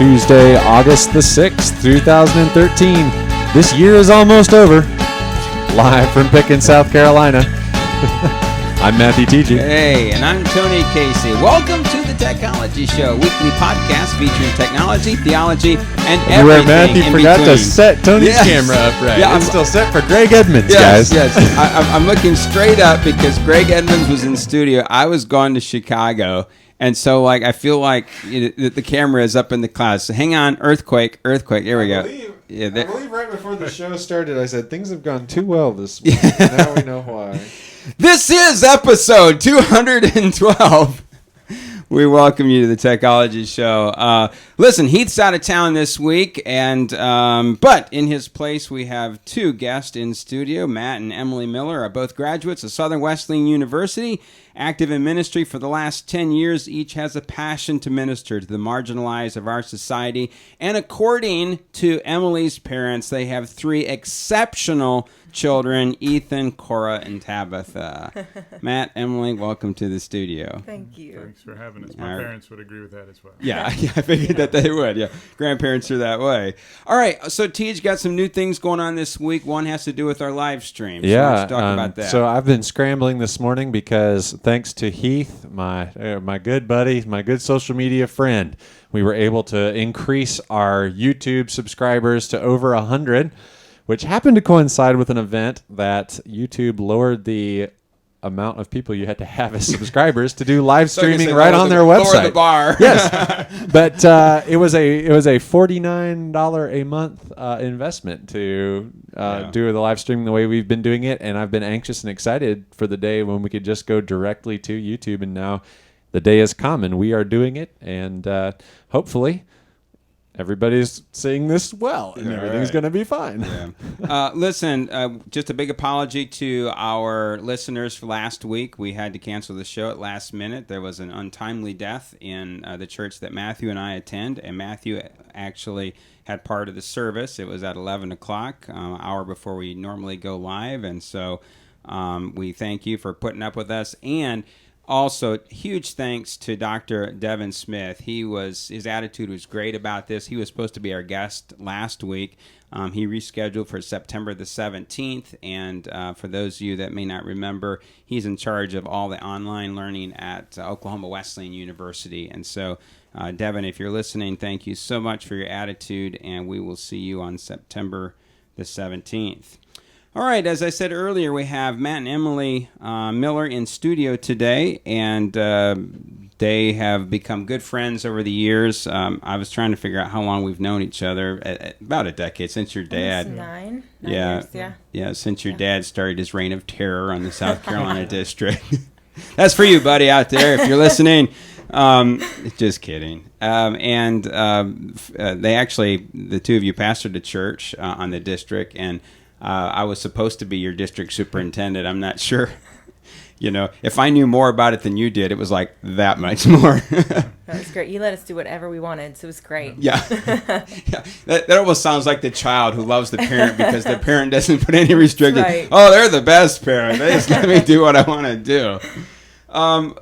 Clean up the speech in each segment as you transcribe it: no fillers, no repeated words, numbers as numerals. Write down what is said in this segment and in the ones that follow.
Tuesday, August the 6th, 2013. This year is almost over. Live from Pickens, South Carolina. I'm Matthew T.G. Hey, and I'm Tony Casey. Welcome to the Technology Show, weekly podcast featuring technology, theology, and everything Matthew in forgot between. to set Tony's camera up right. Yeah, it's still set for Greg Edmonds, guys. Yes, I'm looking straight up because Greg Edmonds was in studio. I was gone to Chicago. And so, I feel like the camera is up in the clouds. So hang on, earthquake. Here we go. I believe right before the show started, I said things have gone too well this week. Now we know why. This is episode 212. We welcome you to the Technology Show. Listen, Heath's out of town this week, and but in his place we have two guests in studio. Matt and Emily Miller are both graduates of Southern Wesleyan University, active in ministry for the last 10 years. Each has a passion to minister to the marginalized of our society. And according to Emily's parents, they have three exceptional children, Ethan, Cora, and Tabitha. Matt, Emily, welcome to the studio. Thank you. Thanks for having us. My parents would agree with that as well. Yeah, I figured that they would. Yeah, grandparents are that way. All right, so T's got some new things going on this week. One has to do with our live stream. So Yeah, let's talk about that. So I've been scrambling this morning because thanks to Heath, my good buddy, my good social media friend, we were able to increase our YouTube subscribers to over 100, which happened to coincide with an event that YouTube lowered the amount of people you had to have as subscribers to do live streaming right on their website. Lower the bar. Yes, but it was a $49 a month investment to do the live streaming the way we've been doing it, and I've been anxious and excited for the day when we could just go directly to YouTube, and now the day has come, and we are doing it, and hopefully everybody's seeing this well, and everything's going to be fine. Yeah. Listen, just a big apology to our listeners for last week. We had to cancel the show at last minute. There was an untimely death in the church that Matthew and I attend, and Matthew actually had part of the service. It was at 11 o'clock, an hour before we normally go live, and so we thank you for putting up with us. And also, huge thanks to Dr. Devin Smith. His attitude was great about this. He was supposed to be our guest last week. He rescheduled for September the 17th. And for those of you that may not remember, he's in charge of all the online learning at Oklahoma Wesleyan University. And so, Devin, if you're listening, thank you so much for your attitude. And we will see you on September the 17th. All right, as I said earlier, we have Matt and Emily Miller in studio today, and they have become good friends over the years. I was trying to figure out how long we've known each other, about a decade, since your dad. Nine years, yeah. Yeah, since your dad started his reign of terror on the South Carolina district. That's for you, buddy, out there, if you're listening. Just kidding. They actually, the two of you pastored a church on the district, and I was supposed to be your district superintendent. I'm not sure. If I knew more about it than you did, it was like that much more. That was great. You let us do whatever we wanted, so it was great. Yeah. That almost sounds like the child who loves the parent because the parent doesn't put any restrictions. Right. Oh, they're the best parent. They just let me do what I want to do.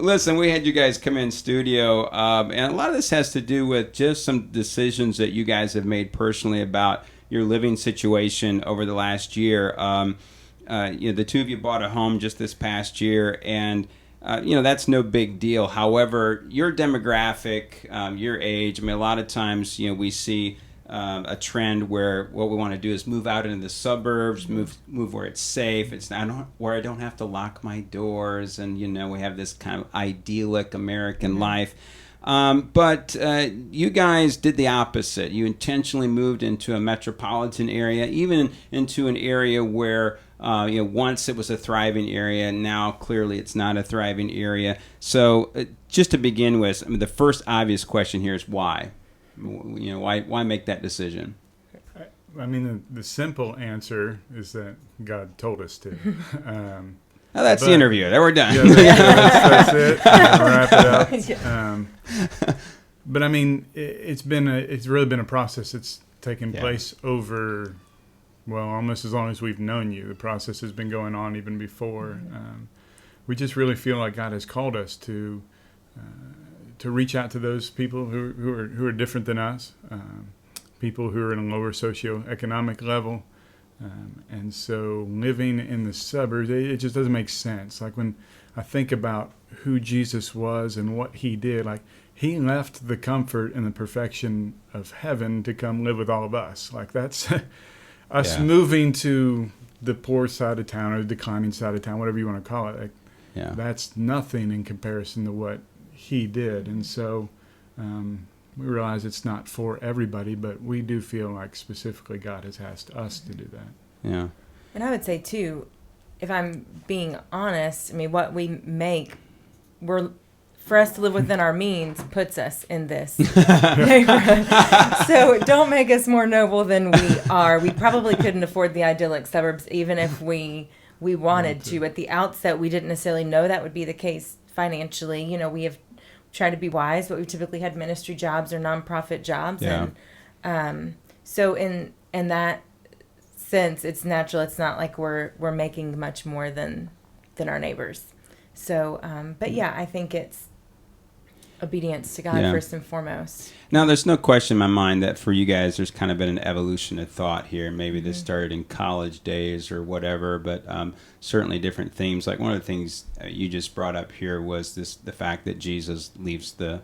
Listen, we had you guys come in studio, and a lot of this has to do with just some decisions that you guys have made personally about your living situation over the last year. The two of you bought a home just this past year, and that's no big deal. However, your demographic, your age, a lot of times, we see a trend where what we want to do is move out into the suburbs, move where it's safe. It's not where I don't have to lock my doors, and we have this kind of idyllic American life. But you guys did the opposite. You intentionally moved into a metropolitan area, even into an area where once it was a thriving area, now clearly it's not a thriving area. So just to begin with, the first obvious question here is why? Why make that decision? The simple answer is that God told us to. That's the interview. There, we're done. Yeah, that's it. Wrap it up. But it's really been a process. It's taken place over, almost as long as we've known you. The process has been going on even before. We just really feel like God has called us to reach out to those people who are different than us, people who are in a lower socioeconomic level. And so living in the suburbs, it just doesn't make sense. Like when I think about who Jesus was and what he did, like he left the comfort and the perfection of heaven to come live with all of us. Like that's us moving to the poor side of town or the declining side of town, whatever you want to call it. Like, that's nothing in comparison to what he did. And so we realize it's not for everybody, but we do feel like specifically God has asked us to do that. Yeah. And I would say too, if I'm being honest, I mean, what we make, for us to live within our means puts us in this neighborhood. So don't make us more noble than we are. We probably couldn't afford the idyllic suburbs even if we wanted to. At the outset, we didn't necessarily know that would be the case financially. You know, we have tried to be wise, but we've typically had ministry jobs or nonprofit jobs. Yeah. And so in that sense, it's natural. It's not like we're making much more than our neighbors. So, but yeah, I think it's obedience to God first and foremost. Now, there's no question in my mind that for you guys, there's kind of been an evolution of thought here. Maybe this started in college days or whatever, but certainly different themes. Like one of the things you just brought up here was the fact that Jesus leaves the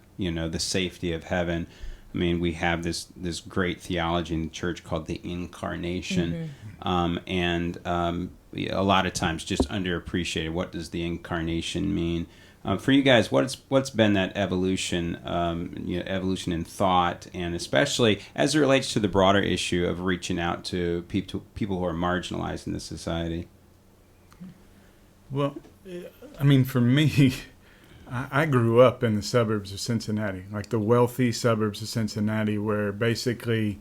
safety of heaven. I mean, we have this great theology in the church called the incarnation, and a lot of times just underappreciated. What does the incarnation mean? For you guys, what's been that evolution, evolution in thought, and especially as it relates to the broader issue of reaching out to people who are marginalized in the society? Well, I mean, for me, I grew up in the suburbs of Cincinnati, like the wealthy suburbs of Cincinnati, where basically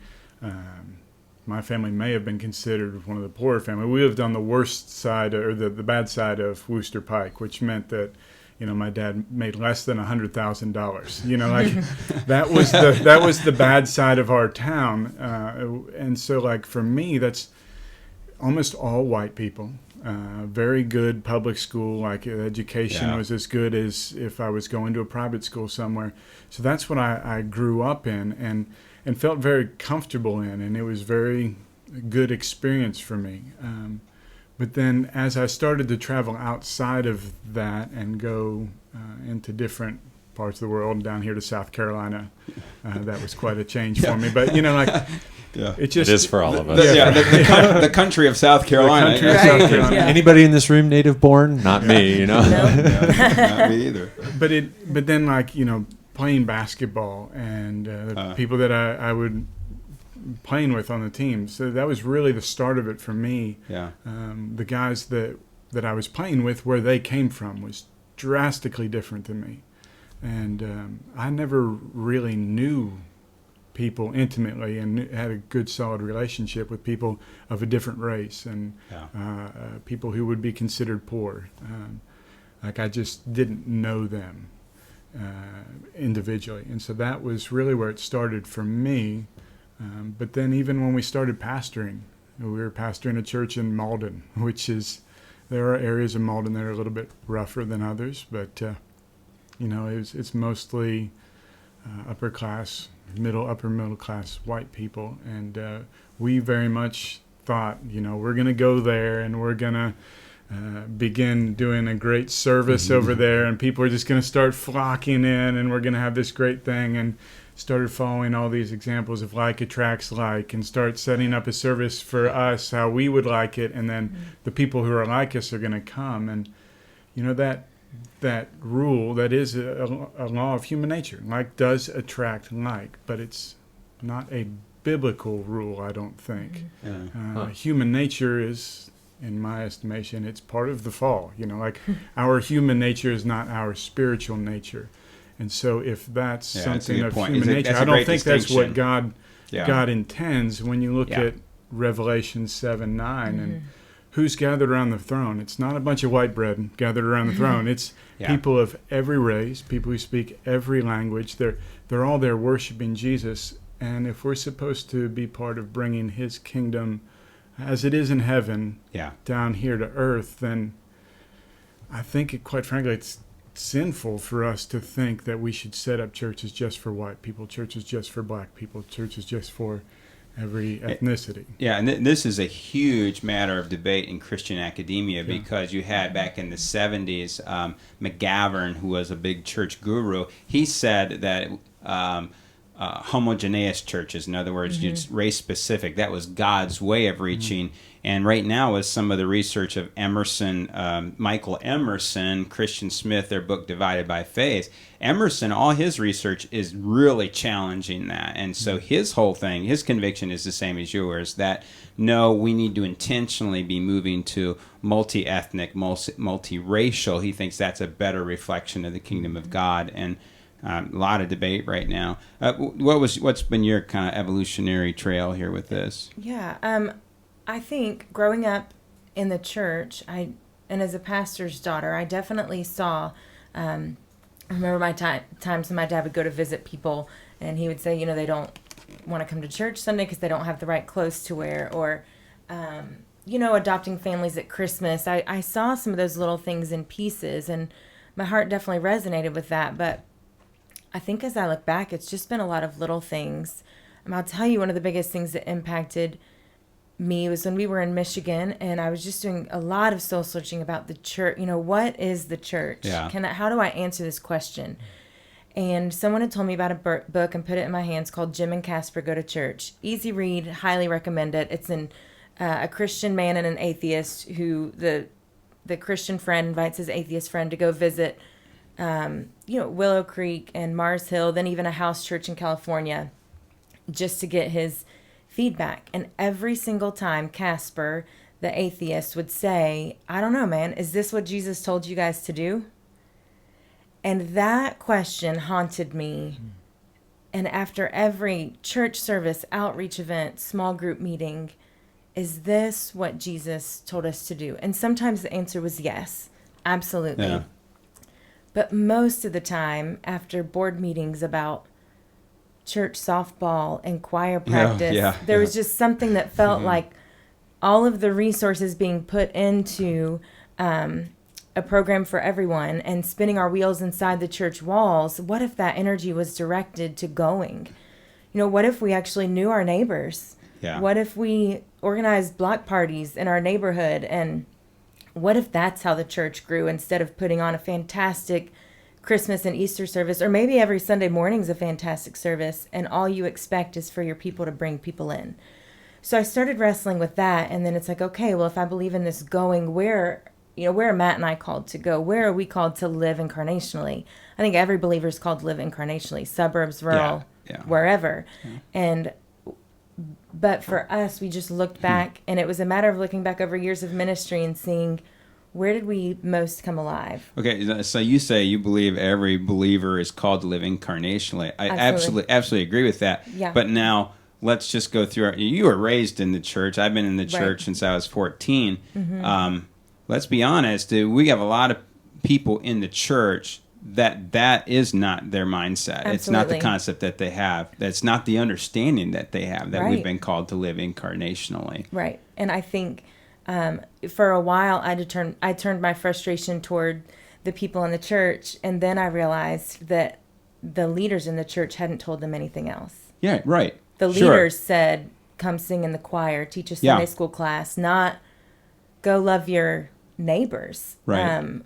my family may have been considered one of the poorer families. We lived on the worst side, or the bad side of Wooster Pike, which meant that, you know, my dad made less than $100,000. You know, like that was the bad side of our town. And so, like for me, that's almost all white people. Very good public school, like education was as good as if I was going to a private school somewhere. So that's what I grew up in and felt very comfortable in, and it was very good experience for me. But then as I started to travel outside of that and go into different parts of the world, down here to South Carolina, that was quite a change for me. But, you know, like, it is for all of us. The country of South Carolina. The country of South Carolina. Yeah. Anybody in this room native born? Not me, you know. Not me either. But then, like, you know, playing basketball and the people that I would playing with on the team. So that was really the start of it for me. Yeah. The guys that I was playing with, where they came from, was drastically different than me. And I never really knew people intimately and had a good, solid relationship with people of a different race and people who would be considered poor. Like I just didn't know them individually. And so that was really where it started for me. But then even when we started pastoring, we were pastoring a church in Malden, there are areas of Malden that are a little bit rougher than others, but you know, it's mostly upper middle class white people, and we very much thought, you know, we're going to go there and we're going to begin doing a great service over there, and people are just going to start flocking in, and we're going to have this great thing. And started following all these examples of like attracts like, and start setting up a service for us how we would like it, and then the people who are like us are going to come. And you know, that rule, that is a law of human nature. Like does attract like, but it's not a biblical rule, I don't think. Human nature is, in my estimation, it's part of the fall. You know, like our human nature is not our spiritual nature. And so if that's something of human nature, I don't think that's what God intends when you look at Revelation 7:9 and who's gathered around the throne. It's not a bunch of white bread gathered around the throne. It's people of every race, people who speak every language. They're all there worshiping Jesus. And if we're supposed to be part of bringing his kingdom as it is in heaven down here to earth, then I think, quite frankly, sinful for us to think that we should set up churches just for white people, churches just for black people, churches just for every ethnicity. Yeah, and this is a huge matter of debate in Christian academia because you had back in the 70s, McGavern, who was a big church guru, he said that homogeneous churches, in other words, race-specific, that was God's way of reaching. And right now, with some of the research of Emerson, Michael Emerson, Christian Smith, their book Divided by Faith, Emerson, all his research is really challenging that. And so his whole thing, his conviction is the same as yours, that no, we need to intentionally be moving to multi-ethnic, multi-racial. He thinks that's a better reflection of the kingdom of God. And a lot of debate right now. What's been your kind of evolutionary trail here with this? Yeah, I think growing up in the church, and as a pastor's daughter, I definitely saw. I remember my times when my dad would go to visit people, and he would say, they don't want to come to church Sunday because they don't have the right clothes to wear, or adopting families at Christmas. I saw some of those little things in pieces, and my heart definitely resonated with that. But I think as I look back, it's just been a lot of little things. And I'll tell you, one of the biggest things that impacted me was when we were in Michigan, and I was just doing a lot of soul searching about the church. What is the church? Yeah. How do I answer this question? And someone had told me about a book and put it in my hands called Jim and Casper Go to Church. Easy read, highly recommend it. It's a Christian man and an atheist who the Christian friend invites his atheist friend to go visit Willow Creek and Mars Hill, then even a house church in California, just to get his feedback. And every single time Casper, the atheist, would say, I don't know, man, is this what Jesus told you guys to do? And that question haunted me. And after every church service, outreach event, small group meeting, is this what Jesus told us to do? And sometimes the answer was yes, absolutely. Yeah. But most of the time, after board meetings about church softball and choir practice, there was just something that felt like all of the resources being put into a program for everyone and spinning our wheels inside the church walls. What if that energy was directed to going? What if we actually knew our neighbors? Yeah. What if we organized block parties in our neighborhood? And what if that's how the church grew, instead of putting on a fantastic Christmas and Easter service, or maybe every Sunday morning's a fantastic service, and all you expect is for your people to bring people in. So I started wrestling with that, and then it's like, okay, well, if I believe in this going, where are Matt and I called to go? Where are we called to live incarnationally? I think every believer is called to live incarnationally, suburbs, rural, wherever. Yeah. But for us, we just looked back, and it was a matter of looking back over years of ministry and seeing, where did we most come alive? Okay, so you say you believe every believer is called to live incarnationally. I absolutely agree with that. Yeah. But now let's just go through. You were raised in the church. I've been in the church since I was 14. Mm-hmm. Let's be honest. We have a lot of people in the church that is not their mindset. Absolutely. It's not the concept that they have. That's not the understanding that they have, that we've been called to live incarnationally. Right. And I think for a while I turned my frustration toward the people in the church, and then I realized that the leaders in the church hadn't told them anything else. Yeah, right. The leaders said, come sing in the choir, teach a Sunday school class, not go love your neighbors. Right.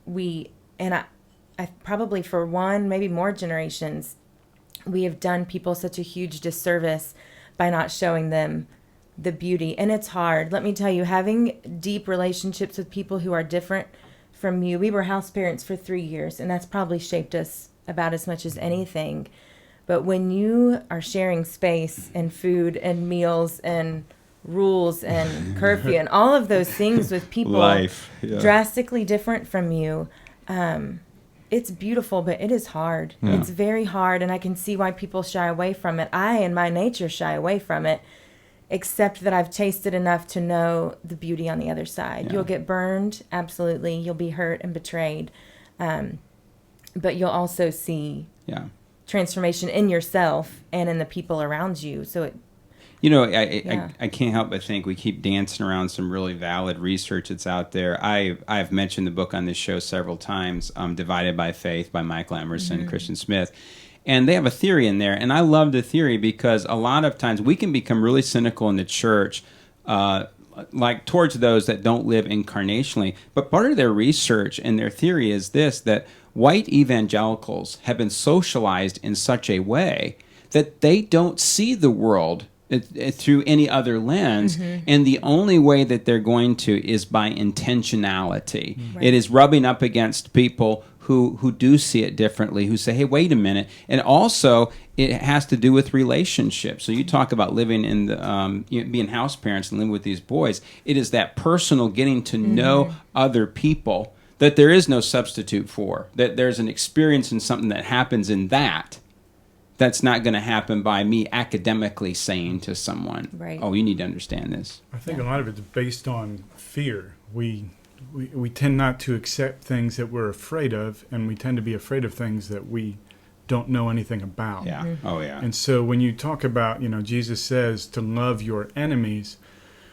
I probably for one, maybe more generations, we have done people such a huge disservice by not showing them the beauty. And it's hard. Let me tell you, having deep relationships with people who are different from you. We were house parents for 3 years, and that's probably shaped us about as much as anything. But when you are sharing space and food and meals and rules and curfew and all of those things with people drastically different from you, it's beautiful, but it is hard. Yeah. It's very hard, and I can see why people shy away from it. I, in my nature, shy away from it, except that I've tasted enough to know the beauty on the other side. Yeah. You'll get burned, absolutely. You'll be hurt and betrayed. But you'll also see transformation in yourself and in the people around you. So You know, Yeah. I can't help but think we keep dancing around some really valid research that's out there. I've mentioned the book on this show several times, Divided by Faith by Michael Emerson, Christian Smith. And they have a theory in there. And I love the theory because a lot of times we can become really cynical in the church, like towards those that don't live incarnationally. But part of their research and their theory is this, that white evangelicals have been socialized in such a way that they don't see the world through any other lens, and the only way that they're going to is by intentionality. Right. It is rubbing up against people who do see it differently, who say, hey, wait a minute. And also, it has to do with relationships. So you talk about living in the, being house parents and living with these boys. It is that personal getting to know other people that there is no substitute for, that there's an experience in something that happens in that's not going to happen by me academically saying to someone, Right. oh, you need to understand this. I think a lot of it's based on fear. We tend not to accept things that we're afraid of, and we tend to be afraid of things that we don't know anything about. Yeah. Oh, yeah. And so when you talk about, Jesus says to love your enemies,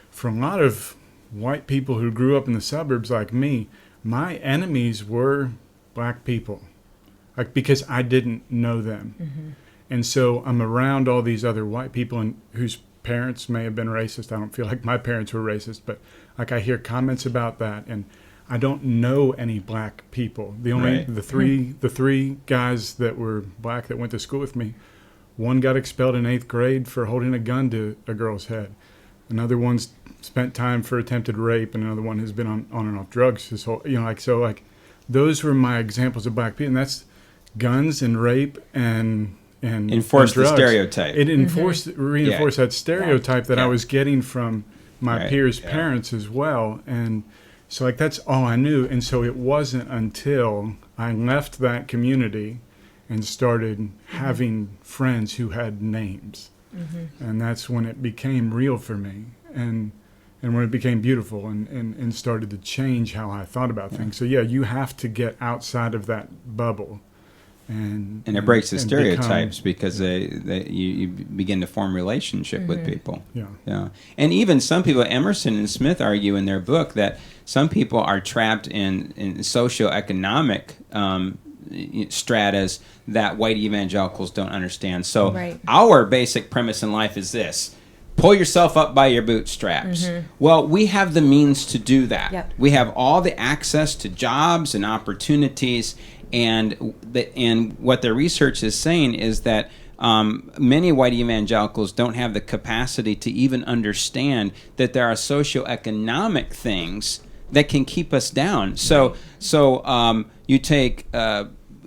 for a lot of white people who grew up in the suburbs like me, my enemies were black people, like because I didn't know them. And so I'm around all these other white people and whose parents may have been racist. I don't feel like my parents were racist, but like I hear comments about that, and I don't know any black people. The only Right. the three guys that were black that went to school with me, one got expelled in 8th grade for holding a gun to a girl's head. Another one's spent time for attempted rape, and another one has been on and off drugs his whole, those were my examples of black people, and that's guns and rape and Enforce the drugs. stereotype. It reinforced that stereotype that Yeah. I was getting from my Right. peers' Yeah. parents as well. And so that's all I knew. And so it wasn't until I left that community and started having friends who had names. And that's when it became real for me. And when it became beautiful and started to change how I thought about things. So you have to get outside of that bubble. And it breaks the and stereotypes become, because you begin to form relationship with people. Yeah. And even some people, Emerson and Smith argue in their book that some people are trapped in socioeconomic stratas that white evangelicals don't understand. So Right. our basic premise in life is this: pull yourself up by your bootstraps. Well, we have the means to do that. Yep. We have all the access to jobs and opportunities, and what their research is saying is that many white evangelicals don't have the capacity to even understand that there are socioeconomic things that can keep us down. So you take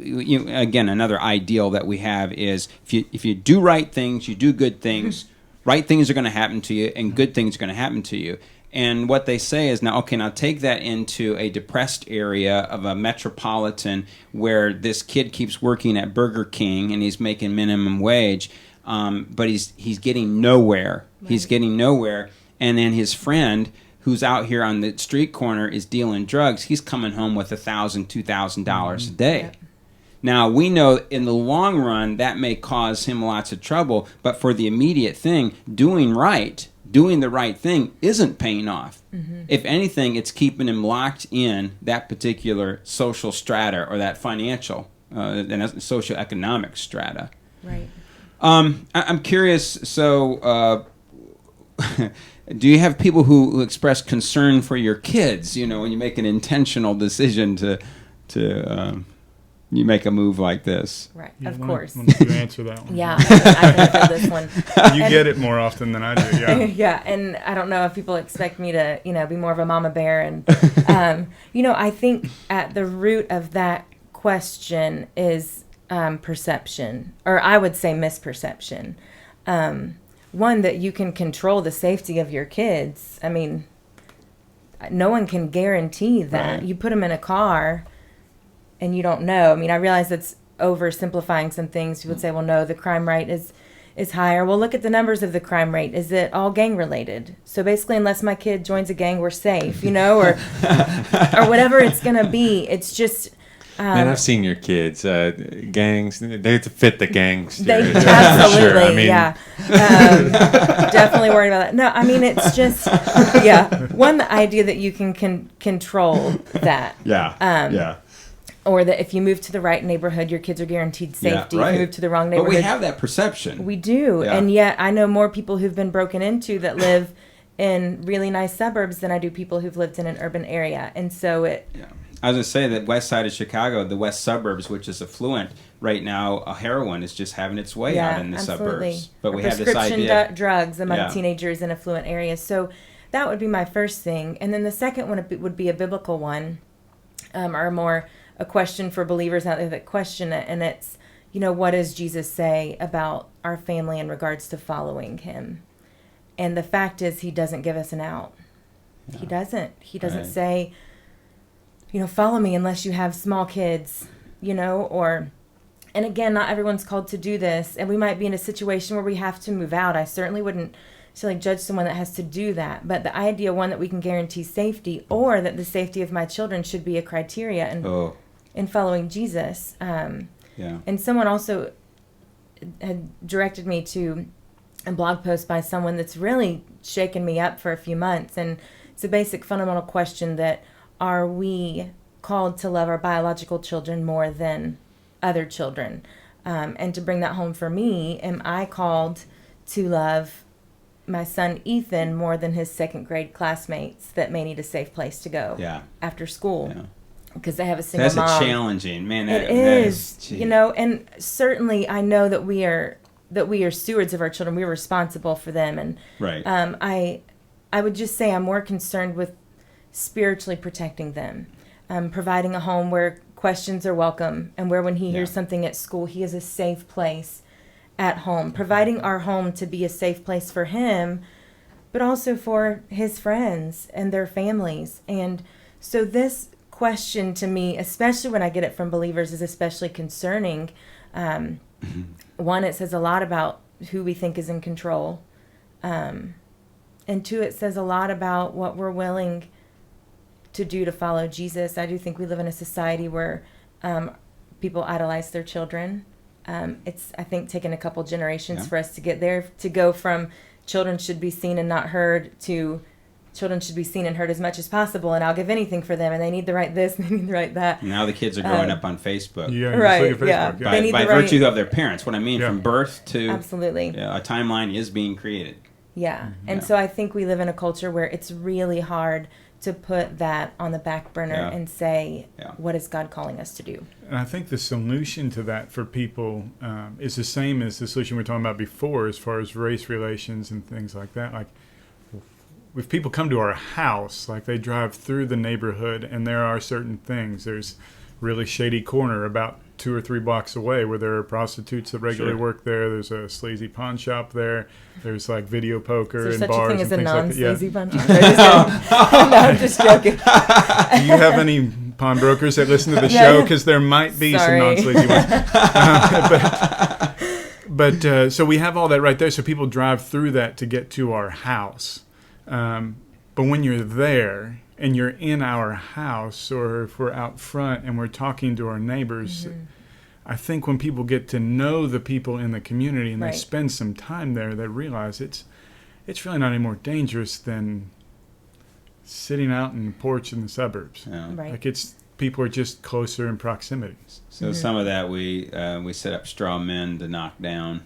again, another ideal that we have is if you do right things, you do good things. Right things are going to happen to you, and good things are going to happen to you. And what they say is, now take that into a depressed area of a metropolitan where this kid keeps working at Burger King and he's making minimum wage, but he's getting nowhere. Right. He's getting nowhere. And then his friend, who's out here on the street corner, is dealing drugs. He's coming home with $1,000, $2,000 a day. Yep. Now, we know in the long run that may cause him lots of trouble, but for the immediate thing, doing the right thing isn't paying off. If anything, it's keeping him locked in that particular social strata or that financial and socioeconomic strata. Right. I'm curious, so do you have people who express concern for your kids, when you make an intentional decision to you make a move like this? Right. Yeah, Of why course. don't you answer that one? Yeah. I can feel this one. You get it more often than I do, yeah. Yeah, and I don't know if people expect me to, be more of a mama bear. And, I think at the root of that question is perception, or I would say misperception. One, that you can control the safety of your kids. I mean, no one can guarantee that. Right. You put them in a car and you don't know. I mean, I realize that's oversimplifying some things. People would say, well, no, the crime rate is higher. Well, look at the numbers of the crime rate. Is it all gang related? So basically, unless my kid joins a gang, we're safe, or whatever it's going to be. It's just, Man, I've seen your kids. Gangs, they fit the gang They stereotype. absolutely, Sure, I mean, yeah. Definitely worried about that. No, I mean, it's just, the idea that you can control that. Yeah. Or that if you move to the right neighborhood, your kids are guaranteed safety. right. If you move to the wrong neighborhood. But we have that perception. We do. Yeah. And yet I know more people who've been broken into that live in really nice suburbs than I do people who've lived in an urban area. And so Yeah. I was going to say that west side of Chicago, the west suburbs, which is affluent, right now, heroin is just having its way out in the suburbs. But we have this prescription idea. drugs among Yeah. teenagers in affluent areas. So that would be my first thing. And then the second one would be a biblical one, or more a question for believers out there that question it. And it's, what does Jesus say about our family in regards to following him? And the fact is, he doesn't give us an out. Yeah. He doesn't. He doesn't Right. say, follow me unless you have small kids, and again, not everyone's called to do this. And we might be in a situation where we have to move out. I certainly wouldn't judge someone that has to do that. But the idea, one, that we can guarantee safety, or that the safety of my children should be a criteria in following Jesus. And someone also had directed me to a blog post by someone that's really shaken me up for a few months. And it's a basic fundamental question that, are we called to love our biological children more than other children? And to bring that home for me, am I called to love my son Ethan more than his second grade classmates that may need a safe place to go after school? Yeah. Because they have a single mom. That's challenging, man. It is, and certainly I know that we are stewards of our children. We're responsible for them, and Right. I would just say I'm more concerned with spiritually protecting them, providing a home where questions are welcome, and where when he hears something at school, he is a safe place at home. Providing our home to be a safe place for him, but also for his friends and their families. And so this question to me, especially when I get it from believers, is especially concerning. One, it says a lot about who we think is in control. And two, it says a lot about what we're willing to do to follow Jesus. I do think we live in a society where people idolize their children. It's, I think, taken a couple generations for us to get there, to go from children should be seen and not heard to children should be seen and heard as much as possible, and I'll give anything for them, and they need the right this and they need the right that. Now the kids are growing up on Facebook. Yeah, Right, just look at Facebook. yeah. They need By the right- virtue of their parents. What I mean, from birth to Absolutely. a timeline is being created. Yeah. And Yeah. so I think we live in a culture where it's really hard to put that on the back burner and say, what is God calling us to do? And I think the solution to that for people is the same as the solution we were talking about before, as far as race relations and things like that. Like, if people come to our house, like they drive through the neighborhood, and there are certain things. There's really shady corner about 2 or 3 blocks away where there are prostitutes that regularly work there. There's a sleazy pawn shop there. There's like video poker Is and there such a bars thing as a and things like that. non-sleazy bunch? No, I'm just joking. Do you have any pawnbrokers that listen to the show? Because there might be some Sorry. non-sleazy ones. But so we have all that right there. So people drive through that to get to our house. But when you're there and you're in our house, or if we're out front and we're talking to our neighbors, I think when people get to know the people in the community and they spend some time there, they realize it's really not any more dangerous than sitting out in the porch in the suburbs. Yeah. Right. Like, it's people are just closer in proximity. So some of that we set up straw men to knock down.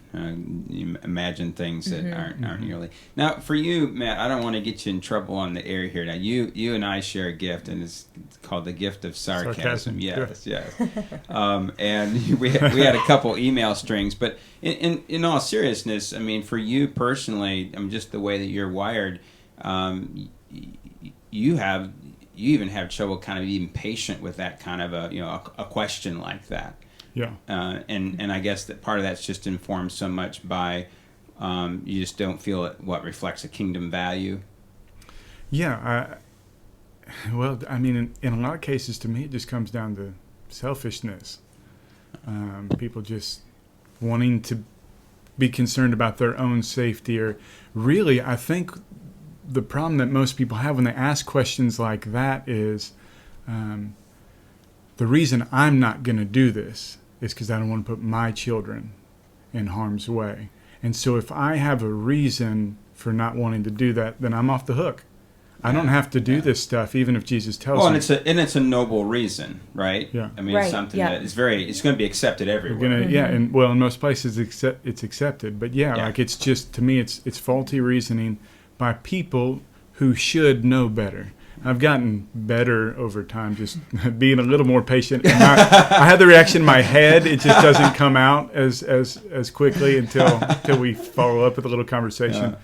You imagine things that aren't nearly. Now for you, Matt, I don't want to get you in trouble on the air here. Now you and I share a gift, and it's called the gift of sarcasm. Yes. And we had a couple email strings, but in all seriousness, I mean, for you personally, I mean, just the way that you're wired, you even have trouble kind of being patient with that kind of a question like that. Yeah. And I guess that part of that's just informed so much by you just don't feel what reflects a kingdom value. Yeah. Well, I mean, in a lot of cases, to me, it just comes down to selfishness. People just wanting to be concerned about their own safety, or really, I think the problem that most people have when they ask questions like that is the reason I'm not going to do this is because I don't want to put my children in harm's way. And so if I have a reason for not wanting to do that, then I'm off the hook. I don't have to do this stuff, even if Jesus tells me. And it's a noble reason, right? Yeah. I mean, it's something that is it's going to be accepted everywhere. Yeah, and in most places it's accepted. But like it's just, to me, it's faulty reasoning by people who should know better. I've gotten better over time, just being a little more patient. And I had the reaction in my head; it just doesn't come out as quickly until we follow up with a little conversation.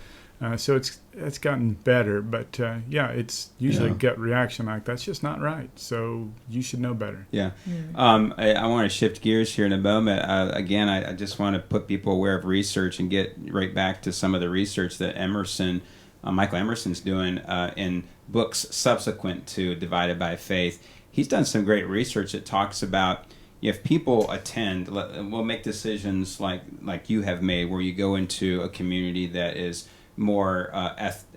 So it's gotten better, but it's usually a gut reaction like that's just not right. So you should know better. Yeah. I want to shift gears here in a moment. Again, I just want to put people aware of research and get right back to some of the research that Michael Emerson's doing in books subsequent to Divided by Faith. He's done some great research that talks about if people attend, we'll make decisions like you have made, where you go into a community that is more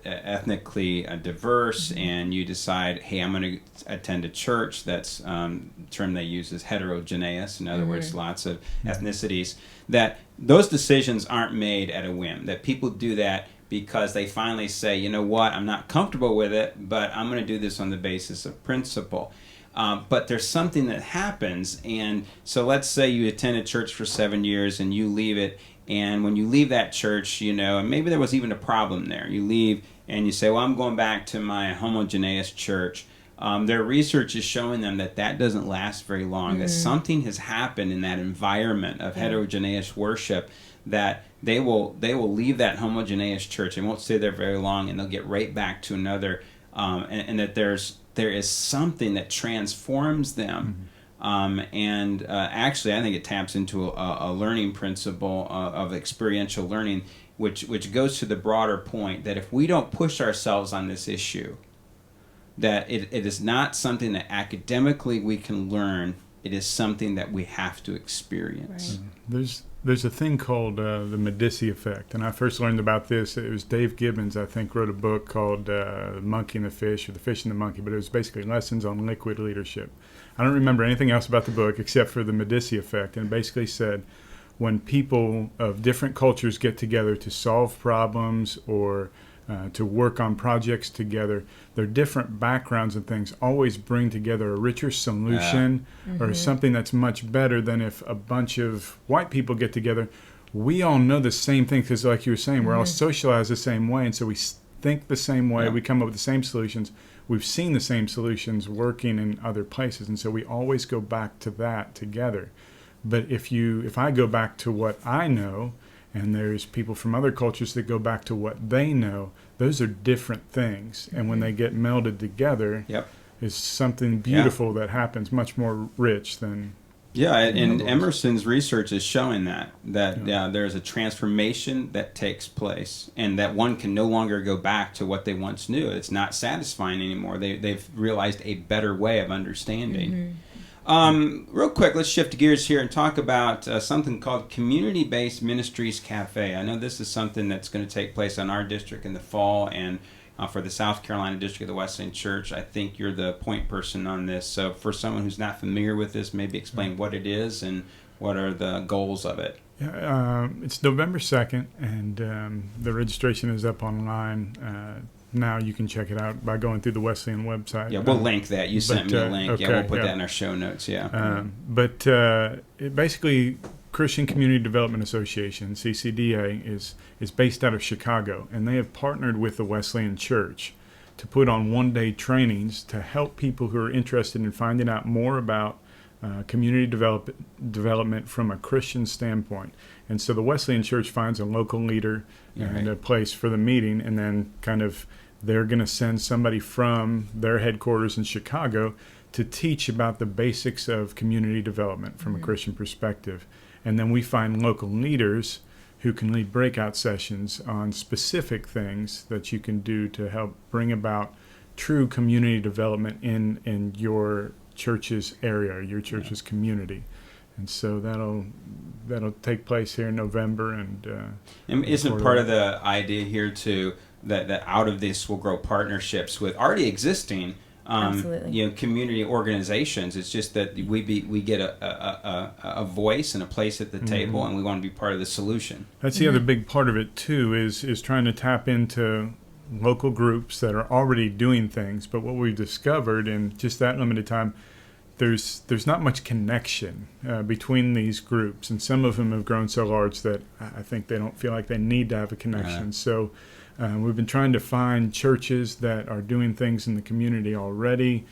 ethnically diverse, and you decide, hey, I'm going to attend a church that's term they use is heterogeneous, in other words, lots of ethnicities, that those decisions aren't made at a whim, that people do that because they finally say, you know what, I'm not comfortable with it, but I'm going to do this on the basis of principle. But there's something that happens, and so let's say you attend a church for 7 years and you leave it, and when you leave that church, and maybe there was even a problem there. You leave and you say, well, I'm going back to my homogeneous church. Their research is showing them that doesn't last very long, that something has happened in that environment of heterogeneous worship, that they will leave that homogeneous church and won't stay there very long, and they'll get right back to another, and that there is something that transforms them. Actually, I think it taps into a learning principle of experiential learning, which goes to the broader point that if we don't push ourselves on this issue, that it is not something that academically we can learn. It is something that we have to experience. Right. There's a thing called the Medici effect, and I first learned about this. It was Dave Gibbons, I think, wrote a book called The Monkey and the Fish, or The Fish and the Monkey, but it was basically lessons on liquid leadership. I don't remember anything else about the book except for the Medici effect, and it basically said when people of different cultures get together to solve problems or to work on projects together, their different backgrounds and things always bring together a richer solution or something that's much better than if a bunch of white people get together. We all know the same thing because, like you were saying, we're all socialized the same way, and so we think the same way. We come up with the same solutions. We've seen the same solutions working in other places, and so we always go back to that together. But if I go back to what I know, and there's people from other cultures that go back to what they know, those are different things. And when they get melded together, is something beautiful that happens, much more rich than... Yeah, and Emerson's research is showing that there's a transformation that takes place, and that one can no longer go back to what they once knew. It's not satisfying anymore. They've realized a better way of understanding. Real quick, let's shift gears here and talk about something called Community-Based Ministries Cafe. I know this is something that's going to take place in our district in the fall, and for the South Carolina district of the Wesleyan Church. I think you're the point person on this. So for someone who's not familiar with this, maybe explain what it is and what are the goals of it. Yeah, it's November 2nd, and the registration is up online. Now you can check it out by going through the Wesleyan website. Yeah, we'll link that. You sent me a link. Okay, we'll put that in our show notes. But it basically, Christian Community Development Association, CCDA, is based out of Chicago, and they have partnered with the Wesleyan Church to put on one-day trainings to help people who are interested in finding out more about community development from a Christian standpoint. And so the Wesleyan Church finds a local leader and a place for the meeting, and then kind of they're going to send somebody from their headquarters in Chicago to teach about the basics of community development from a Christian perspective. And then we find local leaders who can lead breakout sessions on specific things that you can do to help bring about true community development in your church's area, your church's community. And so that'll take place here in November. And isn't part of the idea here too that out of this will grow partnerships with already existing Absolutely. community organizations. It's just that we get a voice and a place at the table, and we want to be part of the solution. That's the other big part of it too, is trying to tap into local groups that are already doing things. But what we've discovered in just that limited time, there's not much connection between these groups, and some of them have grown so large that I think they don't feel like they need to have a connection. So we've been trying to find churches that are doing things in the community already,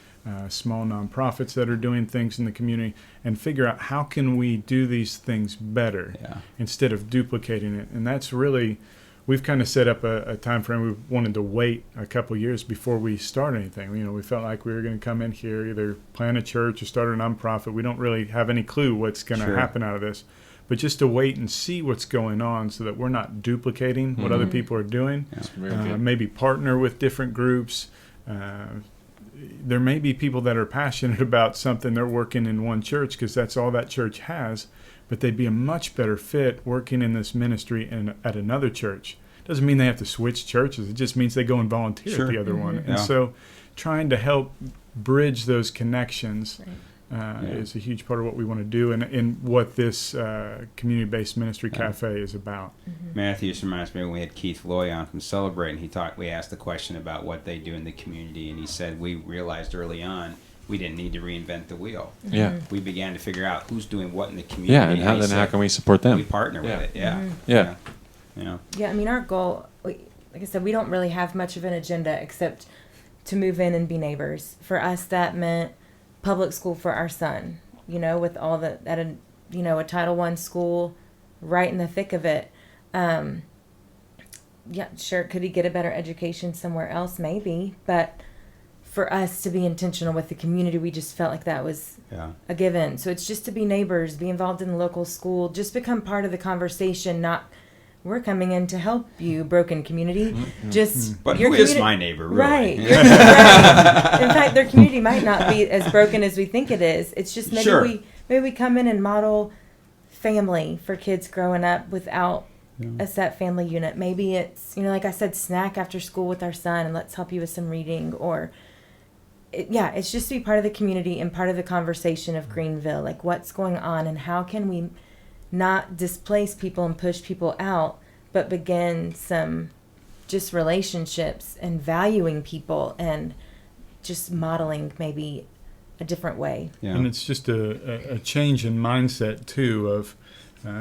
small nonprofits that are doing things in the community, and figure out how can we do these things better instead of duplicating it. And that's really, we've kind of set up a time frame. We wanted to wait a couple years before we start anything. We felt like we were going to come in here, either plant a church or start a nonprofit. We don't really have any clue what's going to happen out of this. But just to wait and see what's going on so that we're not duplicating what other people are doing. Maybe partner with different groups. There may be people that are passionate about something. They're working in one church because that's all that church has. But they'd be a much better fit working in this ministry and at another church. Doesn't mean they have to switch churches. It just means they go and volunteer at the other one. And so trying to help bridge those connections is a huge part of what we want to do and what this community-based ministry cafe is about. Matthew just reminds me when we had Keith Loy on from Celebrate, and we asked the question about what they do in the community, and he said, we realized early on we didn't need to reinvent the wheel. We began to figure out who's doing what in the community. And how can we support them? We partner with it. I mean, our goal, like I said, we don't really have much of an agenda except to move in and be neighbors. For us, that meant public school for our son, with all a Title I school right in the thick of it. Sure, could he get a better education somewhere else? Maybe. But for us to be intentional with the community, we just felt like that was a given. So it's just to be neighbors, be involved in the local school, just become part of the conversation, not we're coming in to help you, broken community. But who is my neighbor, really? Right. In fact, their community might not be as broken as we think it is. It's just maybe we come in and model family for kids growing up without a set family unit. Maybe it's, like I said, snack after school with our son and let's help you with some reading. Or, it's just to be part of the community and part of the conversation of Greenville. Like, what's going on and how can we not displace people and push people out, but begin some just relationships and valuing people and just modeling maybe a different way. And it's just a change in mindset too of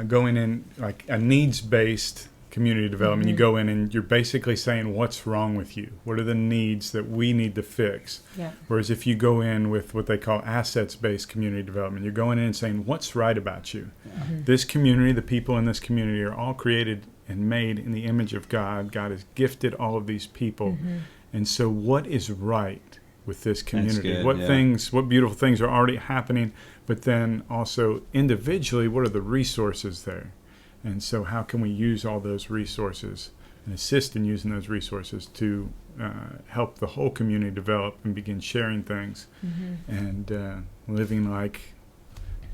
going in like a needs-based community development. You go in and you're basically saying what's wrong with you, what are the needs that we need to fix. Whereas if you go in with what they call assets-based community development, you're going in and saying what's right about you. This community, the people in this community are all created and made in the image of God. God has gifted all of these people. And so what is right with this community? What beautiful things are already happening, but then also individually, what are the resources there? And so how can we use all those resources and assist in using those resources to help the whole community develop and begin sharing things and living like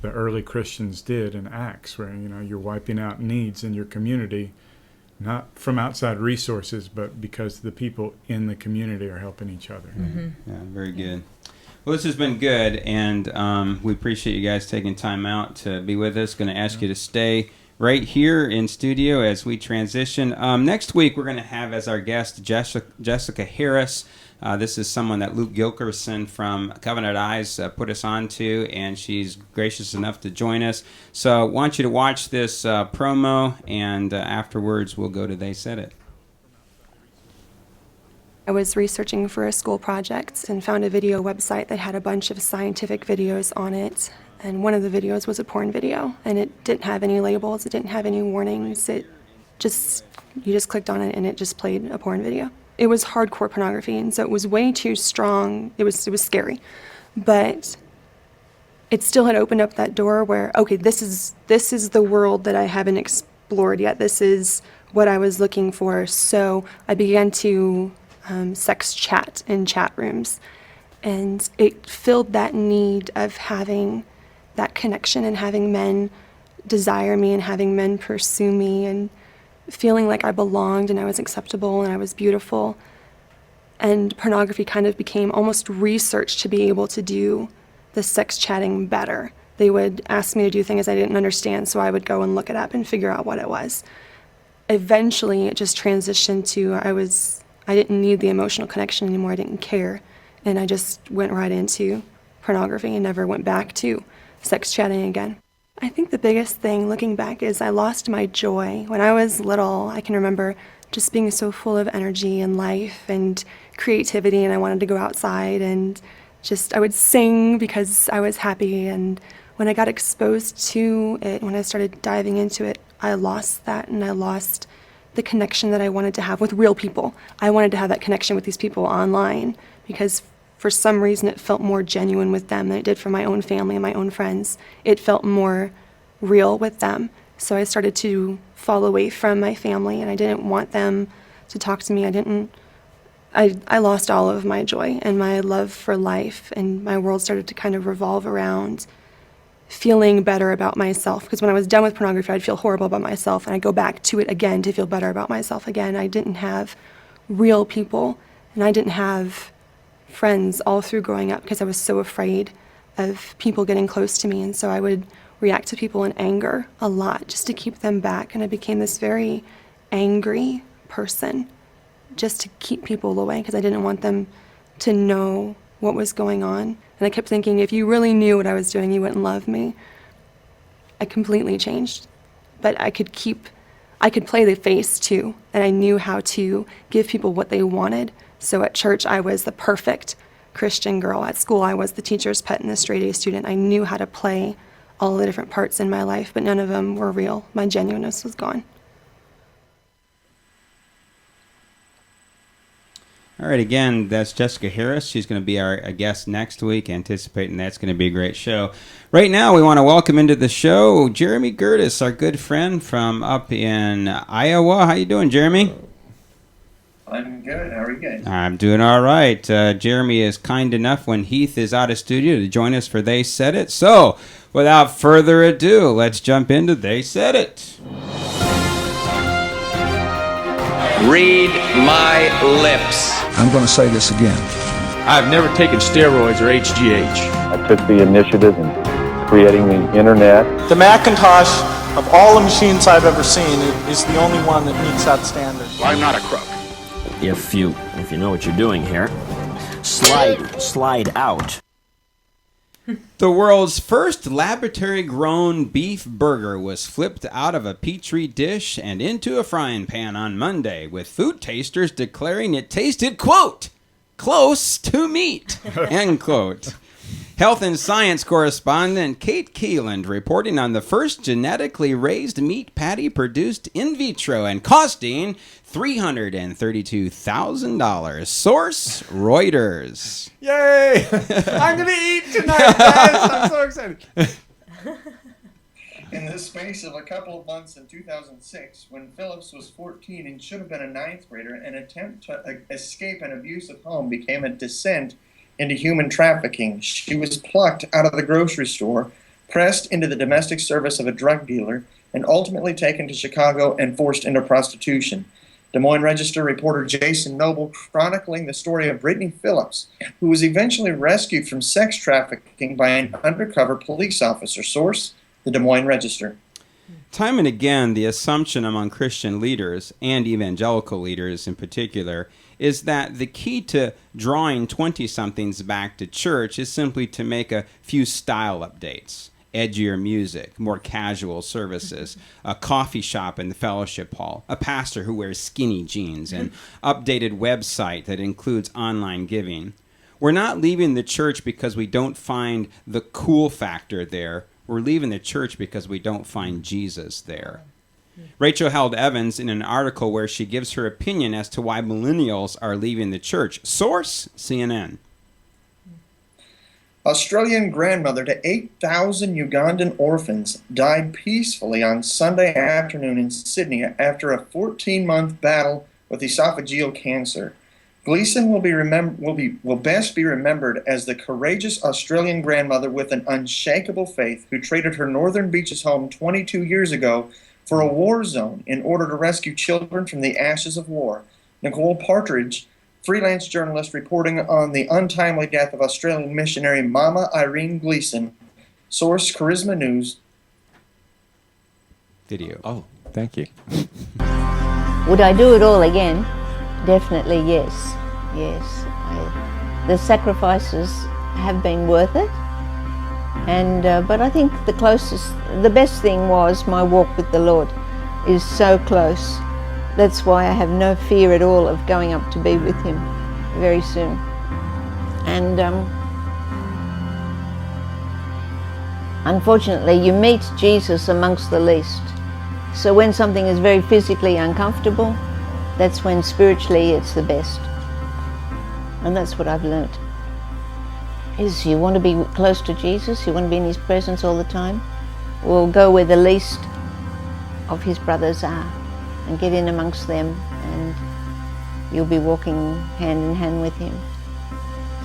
the early Christians did in Acts, where you're wiping out needs in your community, not from outside resources, but because the people in the community are helping each other. Very good. Well, this has been good, and we appreciate you guys taking time out to be with us. Going to ask you to stay right here in studio as we transition. Next week, we're going to have as our guest Jessica Harris. This is someone that Luke Gilkerson from Covenant Eyes put us on to, and she's gracious enough to join us. So I want you to watch this promo, and afterwards we'll go to They Said It. I was researching for a school project and found a video website that had a bunch of scientific videos on it. And one of the videos was a porn video, and it didn't have any labels, it didn't have any warnings. You just clicked on it and it just played a porn video. It was hardcore pornography, and so it was way too strong. It was scary. But it still had opened up that door where, okay, this is the world that I haven't explored yet. This is what I was looking for. So I began to sex chat in chat rooms, and it filled that need of having that connection and having men desire me and having men pursue me and feeling like I belonged and I was acceptable and I was beautiful. And pornography kind of became almost research to be able to do the sex chatting better. They would ask me to do things I didn't understand, so I would go and look it up and figure out what it was. Eventually, it just transitioned to I didn't need the emotional connection anymore. I didn't care. And I just went right into pornography and never went back to sex chatting again. I think the biggest thing looking back is I lost my joy. When I was little, I can remember just being so full of energy and life and creativity, and I wanted to go outside and just, I would sing because I was happy. And when I got exposed to it, when I started diving into it, I lost that, and I lost the connection that I wanted to have with real people. I wanted to have that connection with these people online because for some reason it felt more genuine with them than it did for my own family and my own friends. It felt more real with them. So I started to fall away from my family, and I didn't want them to talk to me. I lost all of my joy and my love for life, and my world started to kind of revolve around feeling better about myself. Because when I was done with pornography, I'd feel horrible about myself, and I'd go back to it again to feel better about myself again. I didn't have real people, and I didn't have friends all through growing up because I was so afraid of people getting close to me. And so I would react to people in anger a lot just to keep them back. And I became this very angry person just to keep people away because I didn't want them to know what was going on. And I kept thinking, if you really knew what I was doing, you wouldn't love me. I completely changed. But I could play the face too. And I knew how to give people what they wanted. So at church, I was the perfect Christian girl. At school, I was the teacher's pet and the straight-A student. I knew how to play all the different parts in my life, but none of them were real. My genuineness was gone. All right, again, that's Jessica Harris. She's going to be our guest next week, anticipating that's going to be a great show. Right now, we want to welcome into the show Jeremy Gertis, our good friend from up in Iowa. How you doing, Jeremy? I'm good. How are you guys? I'm doing all right. Jeremy is kind enough when Heath is out of studio to join us for They Said It. So, without further ado, let's jump into They Said It. Read my lips. I'm going to say this again. I've never taken steroids or HGH. I took the initiative in creating the internet. The Macintosh, of all the machines I've ever seen, is the only one that meets that standard. Well, I'm not a crook. If you know what you're doing here, slide out. The world's first laboratory-grown beef burger was flipped out of a Petri dish and into a frying pan on Monday, with food tasters declaring it tasted, quote, close to meat, end quote. Health and Science correspondent Kate Keeland reporting on the first genetically raised meat patty produced in vitro and costing $332,000. Source, Reuters. Yay! I'm going to eat tonight, guys! I'm so excited. In the space of a couple of months in 2006, when Phillips was 14 and should have been a ninth grader, an attempt to escape an abusive home became a descent into human trafficking. She was plucked out of the grocery store, pressed into the domestic service of a drug dealer, and ultimately taken to Chicago and forced into prostitution. Des Moines Register reporter Jason Noble chronicling the story of Brittany Phillips, who was eventually rescued from sex trafficking by an undercover police officer. Source, the Des Moines Register. Time and again, the assumption among Christian leaders, and evangelical leaders in particular, is that the key to drawing 20-somethings back to church is simply to make a few style updates. Edgier music, more casual services, a coffee shop in the fellowship hall, a pastor who wears skinny jeans, and updated website that includes online giving. We're not leaving the church because we don't find the cool factor there. We're leaving the church because we don't find Jesus there. Rachel Held Evans in an article where she gives her opinion as to why millennials are leaving the church. Source, CNN. Australian grandmother to 8,000 Ugandan orphans died peacefully on Sunday afternoon in Sydney after a 14-month battle with esophageal cancer. Gleason will best be remembered as the courageous Australian grandmother with an unshakable faith who traded her Northern Beaches home 22 years ago for a war zone in order to rescue children from the ashes of war. Nicole Partridge freelance journalist reporting on the untimely death of Australian missionary Mama Irene Gleason. Source, Charisma News. Video. Oh, thank you. Would I do it all again? Definitely yes. Yes. The sacrifices have been worth it. And but I think the best thing was my walk with the Lord is so close. That's why I have no fear at all of going up to be with Him very soon. And unfortunately, you meet Jesus amongst the least. So when something is very physically uncomfortable, that's when spiritually it's the best. And that's what I've learnt. Is you want to be close to Jesus, you want to be in His presence all the time, well, go where the least of His brothers are and get in amongst them, and you'll be walking hand in hand with Him.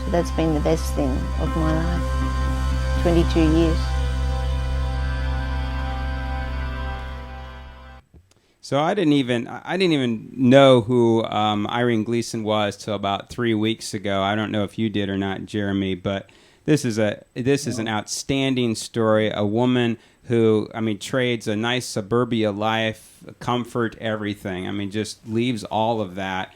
So that's been the best thing of my life, 22 years. So I didn't even know who Irene Gleason was till about 3 weeks ago. I don't know if you did or not, Jeremy, but this is an outstanding story. A woman who, trades a nice suburbia life, comfort, everything. Just leaves all of that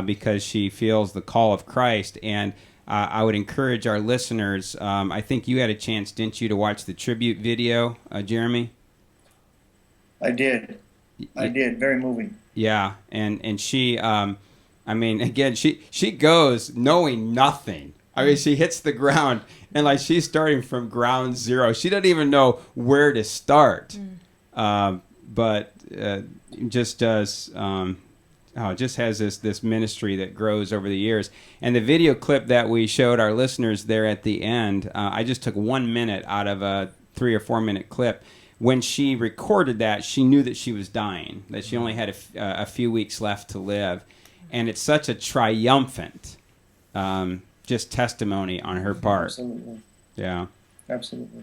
because she feels the call of Christ. And I would encourage our listeners. I think you had a chance, didn't you, to watch the tribute video, Jeremy? I did. Very moving. Yeah, and she, again, she goes knowing nothing. She hits the ground, and she's starting from ground zero. She doesn't even know where to start, but just does. Just has this ministry that grows over the years. And the video clip that we showed our listeners there at the end, I just took 1 minute out of a 3 or 4 minute clip. When she recorded that, she knew that she was dying, that she only had a few weeks left to live. And it's such a triumphant just testimony on her part. Absolutely. Yeah. Absolutely.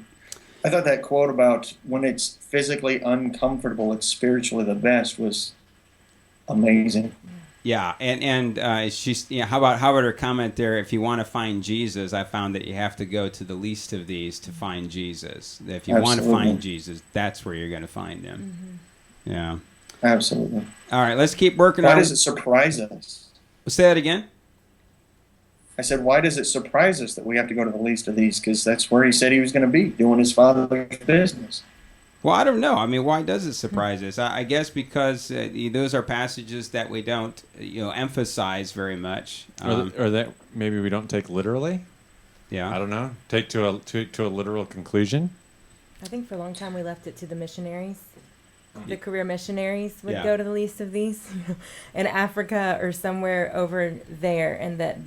I thought that quote about when it's physically uncomfortable, it's spiritually the best was amazing. Yeah, and she's how about her comment there? If you want to find Jesus, I found that you have to go to the least of these to find Jesus. If you want to find Jesus, that's where you're going to find Him. Mm-hmm. Yeah, absolutely. All right, let's keep working. Why does it surprise us? Say that again. I said, why does it surprise us that we have to go to the least of these? Because that's where He said He was going to be, doing His Father's business. Well, I don't know. Why does it surprise us? I guess because those are passages that we don't, emphasize very much, or that maybe we don't take literally. Yeah, I don't know. Take to a literal conclusion. I think for a long time we left it to the missionaries. The career missionaries would go to the least of these, in Africa or somewhere over there, and that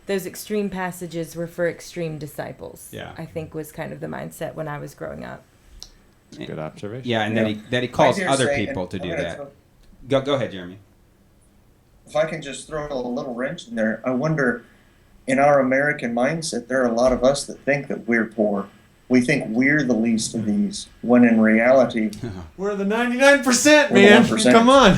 those extreme passages were for extreme disciples. Yeah, I think was kind of the mindset when I was growing up. Good observation. Yeah, and that he calls other people to do that. Go ahead, Jeremy. If I can just throw a little wrench in there, I wonder, in our American mindset, there are a lot of us that think that we're poor. We think we're the least of these, when in reality, we're the 99%, man. 1%. Come on.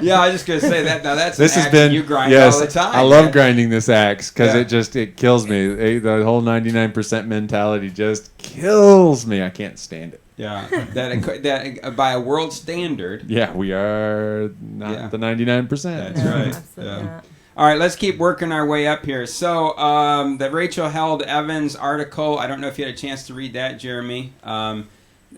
Yeah, I was just gonna say that. Now that's this has been you grind all the time. I love grinding this axe because it kills me. The whole 99% mentality just kills me. I can't stand it. Yeah, that by a world standard. Yeah, we are not the 99%. That's right. Yeah. All right, let's keep working our way up here. So the Rachel Held Evans article, I don't know if you had a chance to read that, Jeremy. I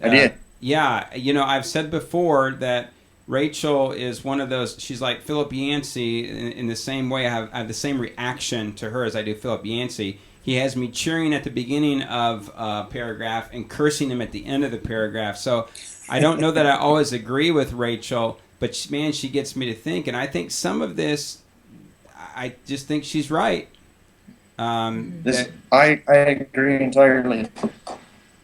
did. Yeah, I've said before that Rachel is one of those, she's like Philip Yancey in the same way. I have the same reaction to her as I do Philip Yancey. He has me cheering at the beginning of a paragraph and cursing him at the end of the paragraph. So I don't know that I always agree with Rachel, but man, she gets me to think. And I think some of this, I just think she's right. I agree entirely.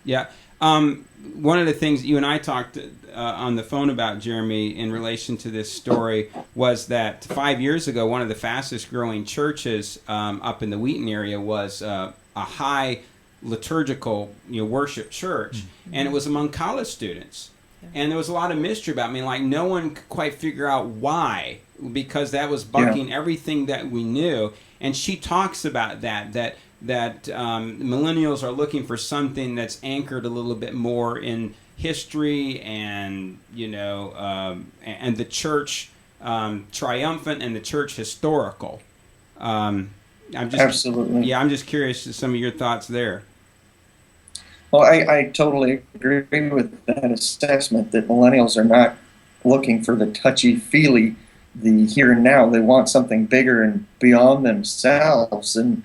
Yeah. One of the things you and I talked on the phone about, Jeremy, in relation to this story was that 5 years ago, one of the fastest growing churches up in the Wheaton area was a high liturgical worship church, and it was among college students. and there was a lot of mystery about me. Like no one could quite figure out why, because that was bucking everything that we knew. And she talks about that millennials are looking for something that's anchored a little bit more in history and and the church triumphant and the church historical. Absolutely. Yeah, I'm just curious to some of your thoughts there. Well, I totally agree with that assessment that millennials are not looking for the touchy-feely, the here and now. They want something bigger and beyond themselves, and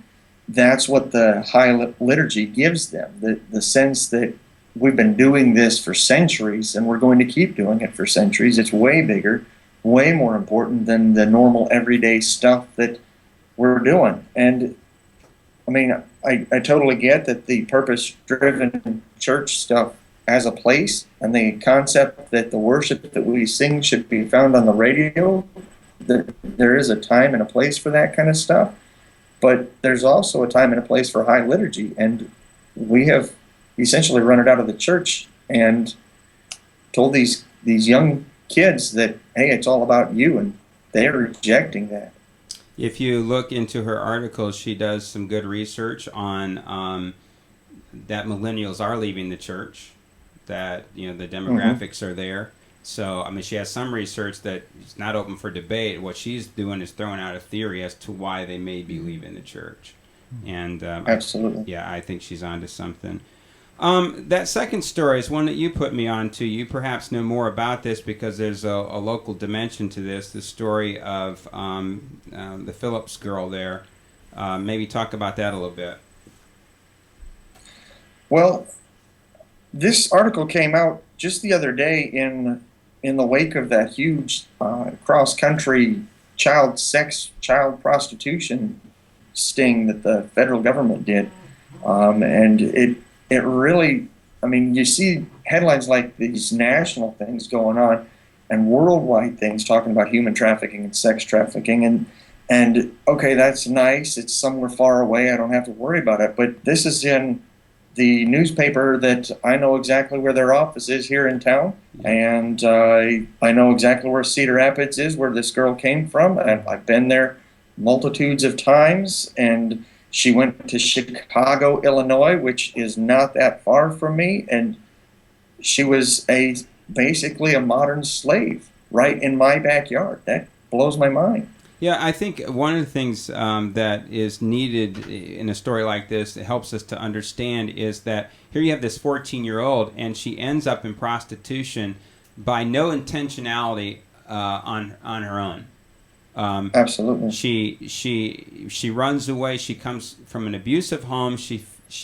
that's what the high liturgy gives them, the sense that we've been doing this for centuries and we're going to keep doing it for centuries. It's way bigger, way more important than the normal everyday stuff that we're doing. And I mean, I totally get that the purpose-driven church stuff has a place, and the concept that the worship that we sing should be found on the radio, that there is a time and a place for that kind of stuff. But there's also a time and a place for high liturgy, and we have essentially run it out of the church and told these young kids that, hey, it's all about you, and they're rejecting that. If you look into her article, she does some good research on that millennials are leaving the church, that the demographics are there. So, I mean, she has some research that is not open for debate. What she's doing is throwing out a theory as to why they may be leaving the church. And absolutely, I think she's onto something. That second story is one that you put me on to. You perhaps know more about this because there's a local dimension to this. The story of the Phillips girl there. Maybe talk about that a little bit. Well, this article came out just the other day in the wake of that huge cross-country child prostitution sting that the federal government did, and it really, I mean, you see headlines like these national things going on and worldwide things talking about human trafficking and sex trafficking, and okay, that's nice, it's somewhere far away, I don't have to worry about it, but this is in the newspaper that I know exactly where their office is here in town, and I know exactly where Cedar Rapids is, where this girl came from. I've been there multitudes of times, and she went to Chicago, Illinois, which is not that far from me, and she was basically a modern slave right in my backyard. That blows my mind. Yeah, I think one of the things that is needed in a story like this that helps us to understand is that here you have this 14-year-old, and she ends up in prostitution by no intentionality on her own. Absolutely. She runs away. She comes from an abusive home. She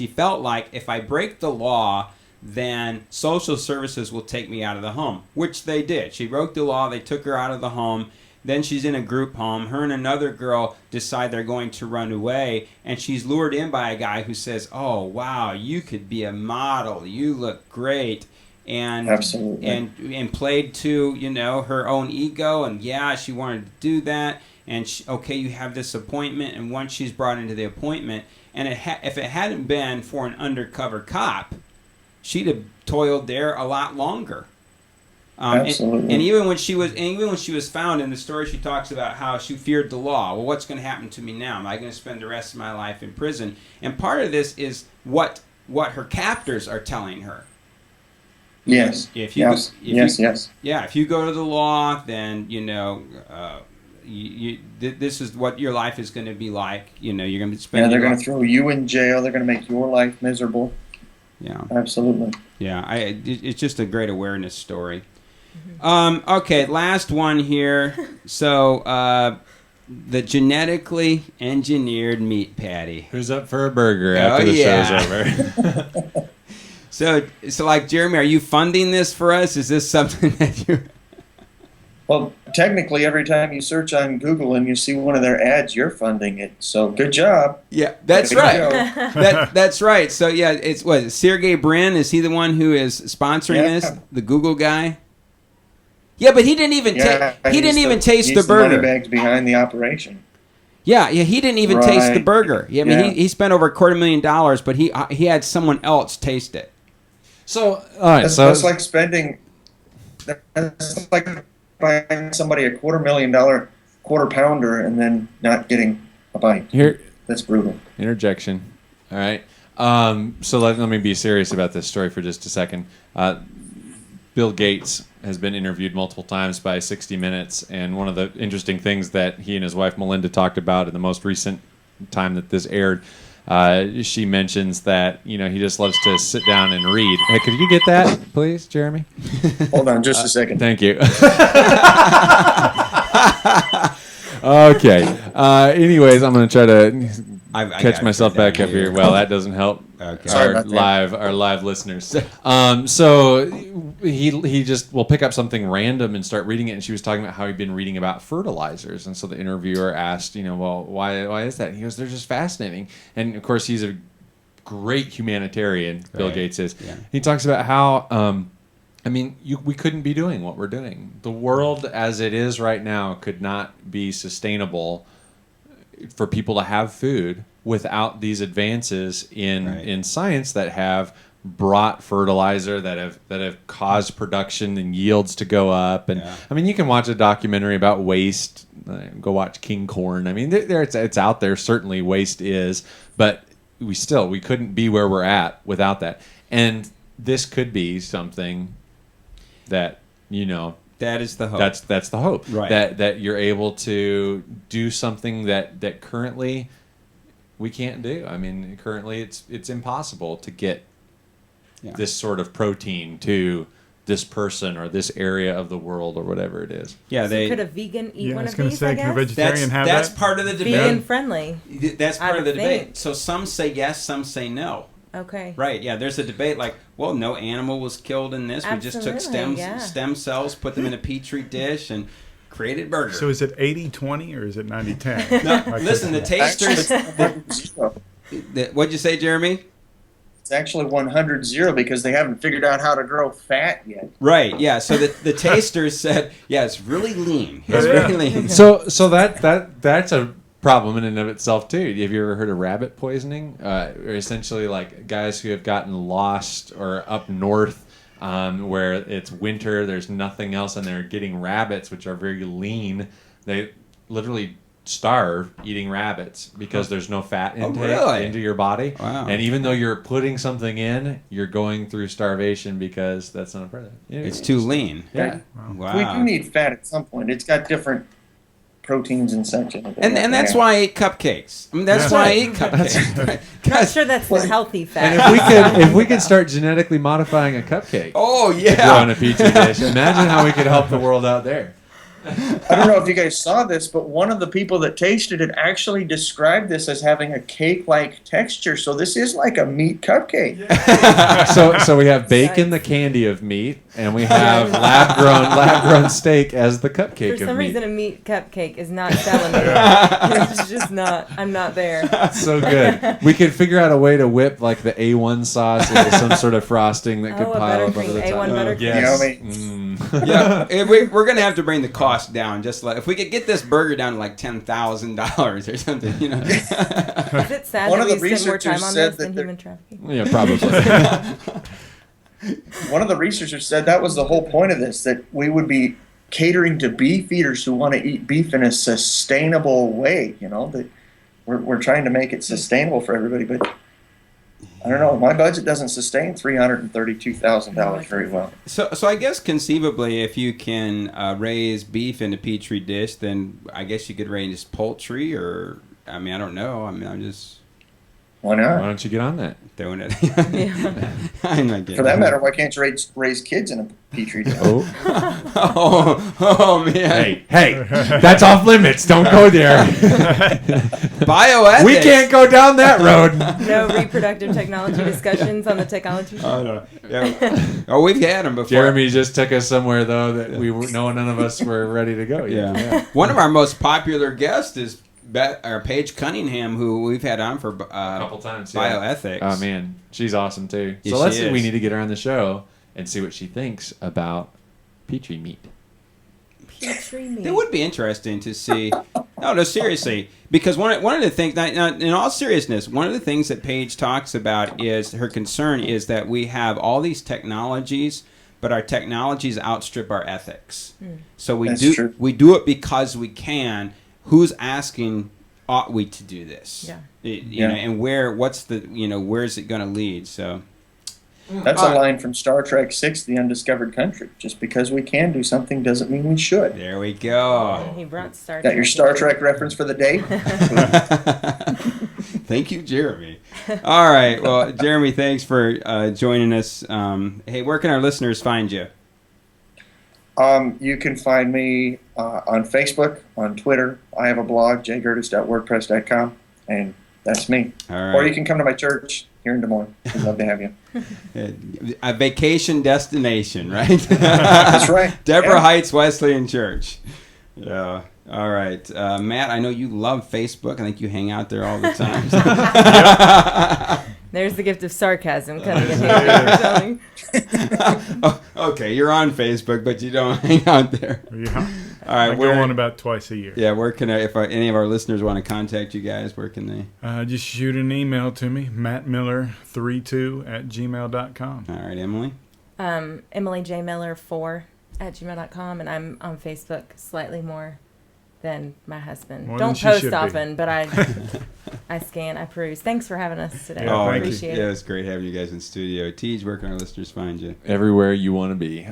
felt like if I break the law, then social services will take me out of the home, which they did. She broke the law. They took her out of the home. Then she's in a group home. Her and another girl decide they're going to run away, and she's lured in by a guy who says, "Oh, wow, you could be a model. You look great." And absolutely, and played to her own ego, and she wanted to do that. And you have this appointment, and once she's brought into the appointment, and if it hadn't been for an undercover cop, she'd have toiled there a lot longer. Absolutely. And even when she was found in the story, she talks about how she feared the law. Well, what's going to happen to me now? Am I going to spend the rest of my life in prison? And part of this is what her captors are telling her. Yes. Yes. Yeah. If you go to the law, then this is what your life is going to be like. You're going to spend. Yeah, they're going to throw you in jail. They're going to make your life miserable. Yeah. Absolutely. Yeah. It's just a great awareness story. Okay, last one here. So, the genetically engineered meat patty. Who's up for a burger after the show's over? So like, Jeremy, are you funding this for us? Is this something that you... Well, technically, every time you search on Google and you see one of their ads, you're funding it. So good job. Yeah, that's right. That's right. So yeah, it's Sergey Brin? Is he the one who is sponsoring this? The Google guy? Yeah, but he didn't even taste the burger. The money bags behind the operation. Yeah, he didn't even taste the burger. Yeah, I mean, he spent over $250,000, but he had someone else taste it. So, all right, that's like spending That's like buying somebody a $250,000 quarter pounder and then not getting a bite. Here, that's brutal. Interjection. All right. So let me be serious about this story for just a second. Bill Gates has been interviewed multiple times by 60 Minutes, and one of the interesting things that he and his wife Melinda talked about in the most recent time that this aired, she mentions that he just loves to sit down and read. Hey, could you get that, please, Jeremy? Hold on just a second. Thank you. Okay. Anyways, I'm going to try to catch myself back up here. Well, that doesn't help our live listeners. So he just will pick up something random and start reading it. And she was talking about how he'd been reading about fertilizers. And so the interviewer asked, well, why is that? And he goes, they're just fascinating. And of course, he's a great humanitarian, Bill Gates is. Yeah. He talks about how, we couldn't be doing what we're doing. The world as it is right now could not be sustainable for people to have food without these advances in science that have brought fertilizer, that have caused production and yields to go up. And you can watch a documentary about waste. Go watch King Corn. It's out there. Certainly, waste is, but we couldn't be where we're at without that. And this could be something that that is the hope. That's the hope. Right. That you're able to do something that currently we can't do. Currently it's impossible to get this sort of protein to this person or this area of the world or whatever it is. Yeah, could a vegan eat one of these? Can a vegetarian have that? That's part of the debate. Vegan friendly. That's part of the debate. So some say yes, some say no. Okay. Right. Yeah. There's a debate like, well, no animal was killed in this. Absolutely, we just took stem cells, put them in a petri dish, and created burgers. So is it 80-20 or is it 90-10? No, listen, the tasters. What'd you say, Jeremy? It's actually 100-0 because they haven't figured out how to grow fat yet. Right. Yeah. So the tasters said, yeah, it's really lean. It's really lean. So that's a problem in and of itself too. Have you ever heard of rabbit poisoning? Or essentially like guys who have gotten lost or up north where it's winter, there's nothing else, and they're getting rabbits, which are very lean. They literally starve eating rabbits because there's no fat intake into your body. Wow. And even though you're putting something in, you're going through starvation because that's not a part of it. It's too lean. Yeah. Wow. We do need fat at some point. It's got different proteins and such in it. And that's why I eat cupcakes. That's why I eat cupcakes. I'm sure that's the healthy fat. And if we could start genetically modifying a cupcake. Oh yeah. To grow in a petri dish. Imagine how we could help the world out there. I don't know if you guys saw this, but one of the people that tasted it actually described this as having a cake-like texture. So this is like a meat cupcake. So we have bacon, the candy of meat, and we have lab-grown steak as the cupcake of meat. For some reason, a meat cupcake is not selling me. It's just not. I'm not there. So good. We could figure out a way to whip like the A1 sauce into some sort of frosting that could pile up over the top. A1 buttercream. Yes. Yeah, we're gonna have to bring the cost down. Just like if we could get this burger down to like $10,000 or something, Is it sad One that of the we spend more time researchers on said this than that human trafficking? Yeah, probably. One of the researchers said that was the whole point of this, that we would be catering to beef eaters who want to eat beef in a sustainable way. That we're trying to make it sustainable for everybody, but I don't know. My budget doesn't sustain $332,000 very well. So I guess conceivably, if you can raise beef in a petri dish, then I guess you could raise poultry, or I don't know. I'm just. Why not? Why don't you get on that? Doing it. I'm not getting For that matter, why can't you raise kids in a petri dish? Oh man! Hey, that's off limits. Don't go there. Bioethics. We can't go down that road. No reproductive technology discussions on the technology show. Oh no! Yeah. We've had them before. Jeremy just took us somewhere though that none of us were ready to go yet. Yeah. One of our most popular guests is Paige Cunningham, who we've had on for a couple times. Bioethics. Oh man, she's awesome too. Yeah, so let's see. We need to get her on the show and see what she thinks about petri meat. Petri meat. It would be interesting to see. No, seriously, because one of the things. Now, in all seriousness, one of the things that Paige talks about is her concern is that we have all these technologies but our technologies outstrip our ethics. So That's true. we do it because we can. Who's asking, ought we to do this? Yeah. You know, and what's the, where's it going to lead? So That's a line from Star Trek VI, The Undiscovered Country. Just because we can do something doesn't mean we should. There we go. He brought Star Got Trek. your Star Trek reference for the day? Thank you, Jeremy. All right. Well, Jeremy, thanks for joining us. Hey, where can our listeners find you? You can find me on Facebook, on Twitter. I have a blog, jgertis.wordpress.com, and that's me. All right. Or you can come to my church here in Des Moines. We'd love to have you. A vacation destination, right? That's right. Deborah Yeah. Heights Wesleyan Church. Yeah. All right. Matt, I know you love Facebook. I think you hang out there all the time. There's the gift of sarcasm coming in here. Oh, okay, you're on Facebook, but you don't hang out there. Yeah. All right, I go on about twice a year. Yeah, where can if any of our listeners want to contact you guys, where can they? Just shoot an email to me, mattmiller32@gmail.com. All right, Emily? Emily J. Miller 4@gmail.com, and I'm on Facebook slightly more than my husband. More Don't than she post should often, but I scan, I peruse. Thanks for having us today. Yeah, I thank you. appreciate Yeah, it. it's great having you guys in studio. Tej, where can our listeners find you? Everywhere you want to be.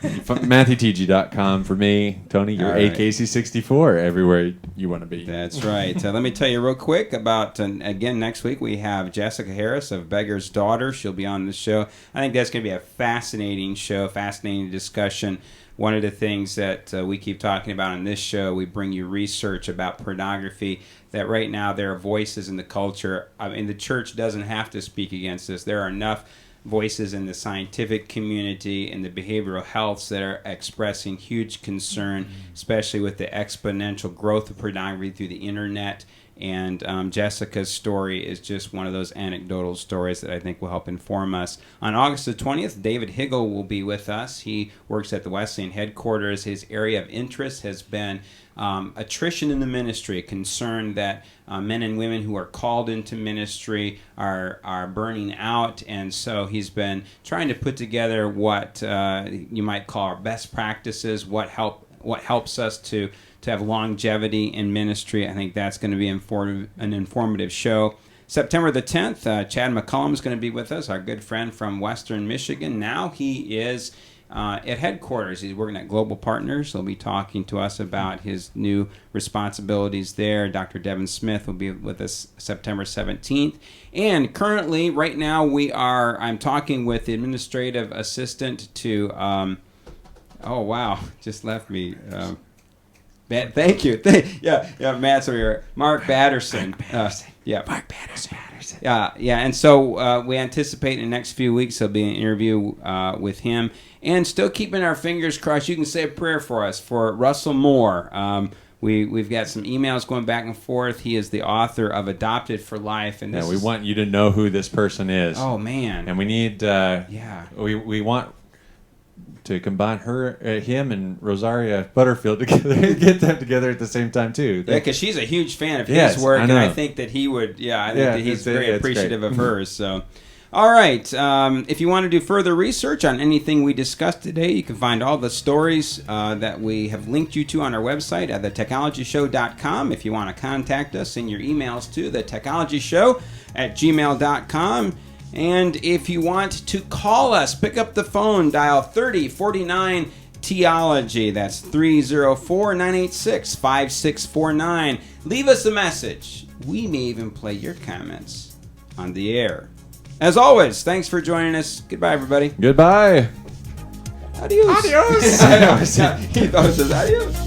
MatthewTG.com for me. Tony, you're All right. AKC64 everywhere you want to be. That's right. Let me tell you real quick about, again, next week we have Jessica Harris of Beggar's Daughter. She'll be on the show. I think that's going to be a fascinating show, fascinating discussion. One of the things that we keep talking about on this show, we bring you research about pornography, that right now there are voices in the culture. I mean, the church doesn't have to speak against this. There are enough voices in the scientific community and the behavioral healths that are expressing huge concern, especially with the exponential growth of pornography through the internet. And Jessica's story is just one of those anecdotal stories that I think will help inform us. On August the 20th, David Higgle will be with us. He works at the Wesleyan headquarters. His area of interest has been attrition in the ministry, a concern that men and women who are called into ministry are burning out. And so he's been trying to put together what you might call our best practices, what helps us to have longevity in ministry. I think that's going to be an informative show. September the 10th, Chad McCullum is going to be with us, our good friend from Western Michigan. Now he is at headquarters. He's working at Global Partners. He'll be talking to us about his new responsibilities there. Dr. Devin Smith will be with us September 17th. And currently, right now, I'm talking with the administrative assistant to, oh, wow, just left me. Thank you. Yeah, Matt's over here. Mark Batterson. Mark Batterson. Yeah. And so we anticipate in the next few weeks there'll be an interview with him. And still keeping our fingers crossed. You can say a prayer for us for Russell Moore. We've got some emails going back and forth. He is the author of Adopted for Life, and we want you to know who this person is. Oh man! And we need. We want to combine him and Rosaria Butterfield together, get them together at the same time too. Yeah, because she's a huge fan of his work, and I think that he would. Yeah, I think that he's very appreciative of hers. So, all right. If you want to do further research on anything we discussed today, you can find all the stories that we have linked you to on our website at thetechnologyshow.com. If you want to contact us, send your emails to thetechnologyshow@gmail.com. And if you want to call us, pick up the phone, dial 3049 Theology. That's 304-986-5649. Leave us a message. We may even play your comments on the air. As always, thanks for joining us. Goodbye, everybody. Goodbye. Adios. Adios. He thought it says adios.